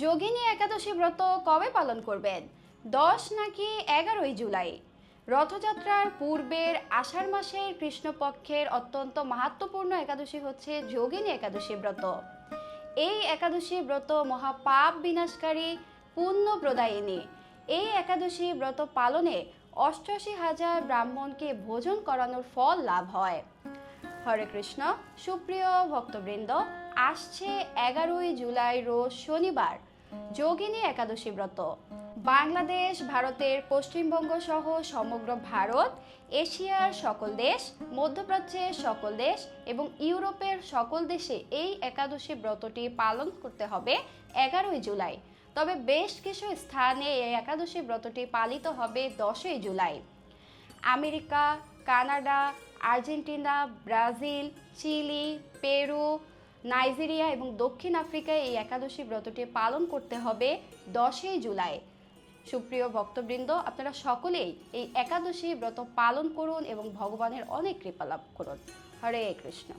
যোগিনী একাদশী ব্রত কবে পালন করবেন? 10 নাকি 11ই জুলাই? রথযাত্রার পূর্বের আষাঢ় মাসের কৃষ্ণপক্ষের অত্যন্ত মাহাত্ম্যপূর্ণ একাদশী হচ্ছে যোগিনী একাদশী ব্রত। এই একাদশী ব্রত মহাপাপ বিনাশকারী, পুণ্য প্রদায়িনী। এই একাদশী ব্রত পালনে 88,000 ব্রাহ্মণকে ভোজন করানোর ফল লাভ হয়। হরে কৃষ্ণ। সুপ্রিয় ভক্তবৃন্দ, আসছে 11ই জুলাই রোজ শনিবার যোগিনী একাদশী ব্রত। বাংলাদেশ, ভারতের পশ্চিমবঙ্গ সহ সমগ্র ভারত, এশিয়ার সকল দেশ, মধ্যপ্রাচ্যের সকল দেশ এবং ইউরোপের সকল দেশে এই একাদশী ব্রতটি পালন করতে হবে 11ই জুলাই। তবে বেশ কিছু স্থানে এই একাদশী ব্রতটি পালিত হবে 10ই July. America, Canada, Argentina, Brazil, Chile, Peru, Nigeria এবং দক্ষিণ আফ্রিকায় এই একাদশী ব্রতটি পালন করতে হবে 10ই জুলাই। সুপ্রিয় ভক্তবৃন্দ, আপনারা সকলেই এই একাদশী ব্রত পালন করুন এবং ভগবানের অনেক কৃপা লাভ করুন। হরে কৃষ্ণ।